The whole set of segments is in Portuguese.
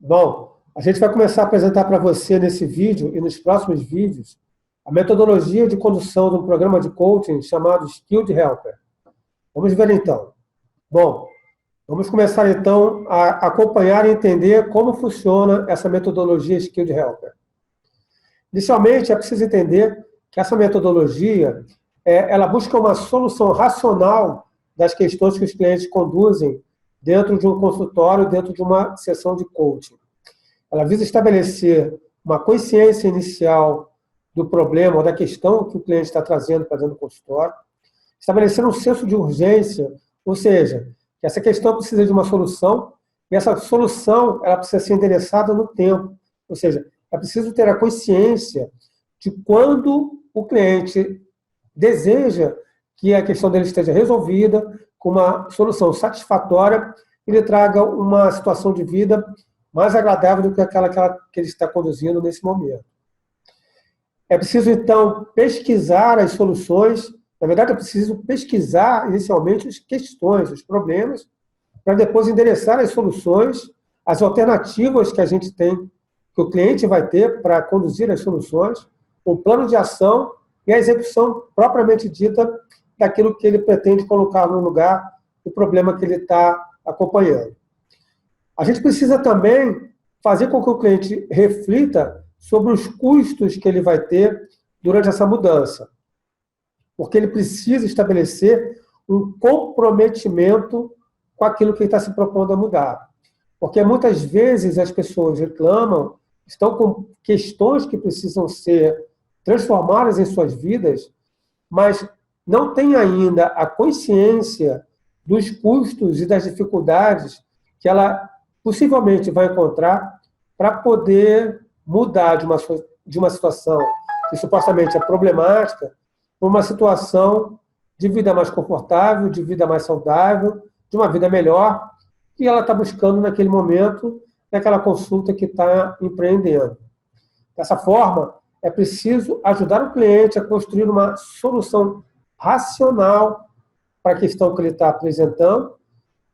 Bom, a gente vai começar a apresentar para você nesse vídeo e nos próximos vídeos a metodologia de condução de um programa de coaching chamado Skilled Helper. Vamos ver então. Bom, vamos começar então a acompanhar e entender como funciona essa metodologia Skilled Helper. Inicialmente, é preciso entender que essa metodologia ela busca uma solução racional das questões que os clientes conduzem dentro de um consultório, dentro de uma sessão de coaching. Ela visa estabelecer uma consciência inicial do problema ou da questão que o cliente está trazendo para dentro do consultório, estabelecer um senso de urgência, ou seja, que essa questão precisa de uma solução e essa solução ela precisa ser endereçada no tempo, ou seja, é preciso ter a consciência de quando o cliente deseja que a questão dele esteja resolvida com uma solução satisfatória e lhe traga uma situação de vida mais agradável do que aquela que ele está conduzindo nesse momento. É preciso, então, pesquisar as soluções. Na verdade, é preciso pesquisar, inicialmente, as questões, os problemas, para depois endereçar as soluções, as alternativas que a gente tem, que o cliente vai ter para conduzir as soluções, o plano de ação e a execução propriamente dita daquilo que ele pretende colocar no lugar do problema que ele está acompanhando. A gente precisa também fazer com que o cliente reflita sobre os custos que ele vai ter durante essa mudança. Porque ele precisa estabelecer um comprometimento com aquilo que ele está se propondo a mudar. Porque muitas vezes as pessoas reclamam, estão com questões que precisam ser transformadas em suas vidas, mas não têm ainda a consciência dos custos e das dificuldades que ela possivelmente vai encontrar para poder mudar de uma situação que supostamente é problemática para uma situação de vida mais confortável, de vida mais saudável, de uma vida melhor, que ela está buscando naquele momento, naquela consulta que está empreendendo. Dessa forma, é preciso ajudar o cliente a construir uma solução racional para a questão que ele está apresentando,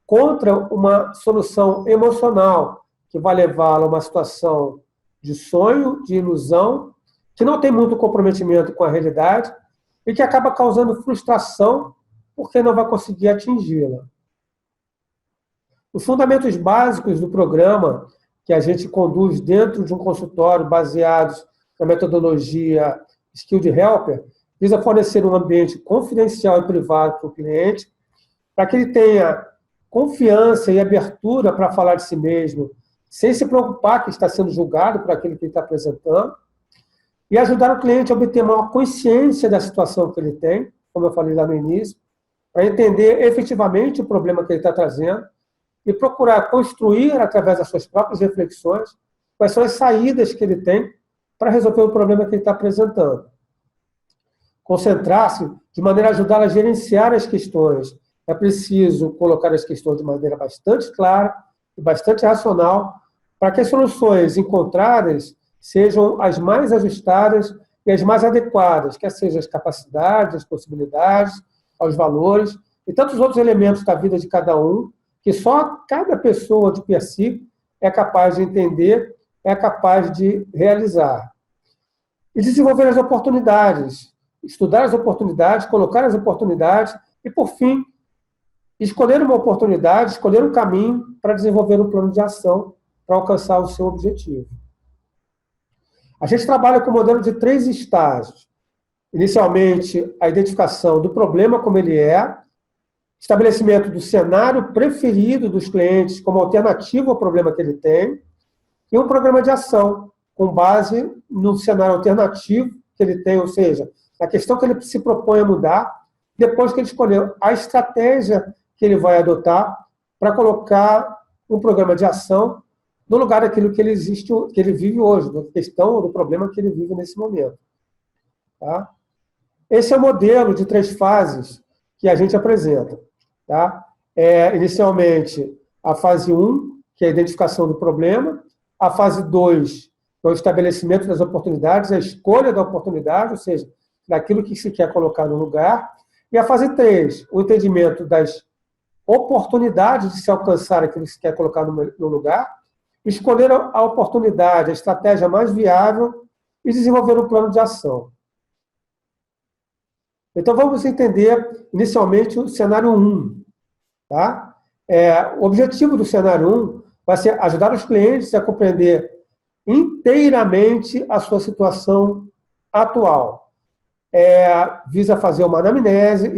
contra uma solução emocional, que vai levá-lo a uma situação de sonho, de ilusão, que não tem muito comprometimento com a realidade e que acaba causando frustração porque não vai conseguir atingi-la. Os fundamentos básicos do programa que a gente conduz dentro de um consultório baseados na metodologia Skilled Helper visa fornecer um ambiente confidencial e privado para o cliente, para que ele tenha confiança e abertura para falar de si mesmo, sem se preocupar que está sendo julgado por aquilo que ele está apresentando, e ajudar o cliente a obter uma consciência da situação que ele tem, como eu falei lá no início, para entender efetivamente o problema que ele está trazendo e procurar construir, através das suas próprias reflexões, quais são as saídas que ele tem para resolver o problema que ele está apresentando. Concentrar-se de maneira a ajudá-lo a gerenciar as questões. É preciso colocar as questões de maneira bastante clara e bastante racional para que as soluções encontradas sejam as mais ajustadas e as mais adequadas, quer sejam as capacidades, as possibilidades, aos valores e tantos outros elementos da vida de cada um, que só cada pessoa de per si é capaz de entender, é capaz de realizar. E desenvolver as oportunidades, estudar as oportunidades, colocar as oportunidades e, por fim, escolher uma oportunidade, escolher um caminho para desenvolver um plano de ação para alcançar o seu objetivo. A gente trabalha com o modelo de 3 estágios. Inicialmente, a identificação do problema como ele é, estabelecimento do cenário preferido dos clientes como alternativa ao problema que ele tem, e um programa de ação com base no cenário alternativo que ele tem, ou seja, na questão que ele se propõe a mudar, depois que ele escolheu a estratégia que ele vai adotar para colocar um programa de ação no lugar daquilo que ele vive hoje, da questão ou do problema que ele vive nesse momento. Tá? Esse é o modelo de 3 fases que a gente apresenta. Tá? Inicialmente, a fase 1, que é a identificação do problema, a fase 2, que é o estabelecimento das oportunidades, a escolha da oportunidade, ou seja, daquilo que se quer colocar no lugar, e a fase 3, o entendimento das oportunidades de se alcançar aquilo que se quer colocar no lugar, escolher a oportunidade, a estratégia mais viável e desenvolver um plano de ação. Então, vamos entender, inicialmente, o cenário 1. Tá? O objetivo do cenário 1 vai ser ajudar os clientes a compreender inteiramente a sua situação atual. Visa fazer uma anamnese,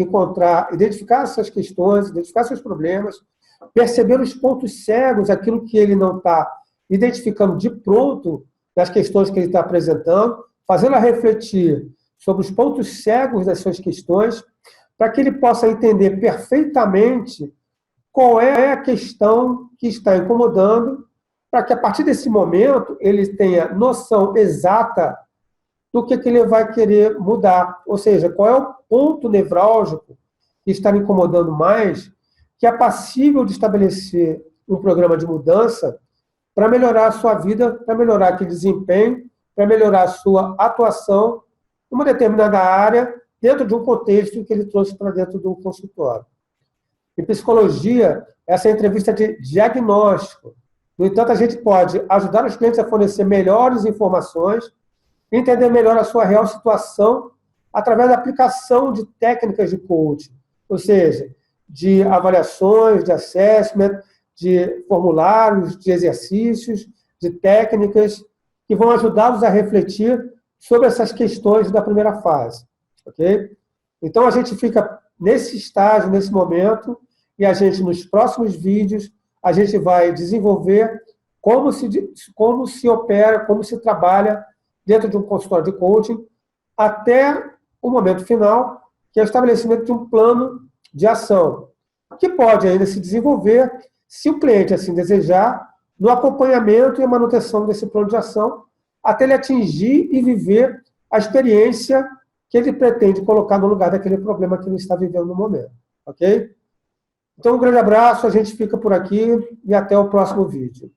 identificar essas questões, identificar seus problemas, perceber os pontos cegos, aquilo que ele não está identificando de pronto nas questões que ele está apresentando, fazê-la refletir sobre os pontos cegos das suas questões, para que ele possa entender perfeitamente qual é a questão que está incomodando, para que a partir desse momento ele tenha noção exata do que ele vai querer mudar. Ou seja, qual é o ponto nevrálgico que está me incomodando mais, que é passível de estabelecer um programa de mudança para melhorar a sua vida, para melhorar aquele desempenho, para melhorar a sua atuação numa determinada área, dentro de um contexto que ele trouxe para dentro do consultório. Em psicologia, essa é a entrevista de diagnóstico. No entanto, a gente pode ajudar os clientes a fornecer melhores informações, entender melhor a sua real situação, através da aplicação de técnicas de coaching, ou seja, de avaliações, de assessment, de formulários, de exercícios, de técnicas que vão ajudá-los a refletir sobre essas questões da primeira fase. Ok? Então, a gente fica nesse estágio, nesse momento, e a gente, nos próximos vídeos, a gente vai desenvolver como se opera, como se trabalha dentro de um consultório de coaching, até o momento final, que é o estabelecimento de um plano de ação, que pode ainda se desenvolver, se o cliente assim desejar, no acompanhamento e manutenção desse plano de ação, até ele atingir e viver a experiência que ele pretende colocar no lugar daquele problema que ele está vivendo no momento. Ok? Então, um grande abraço, a gente fica por aqui e até o próximo vídeo.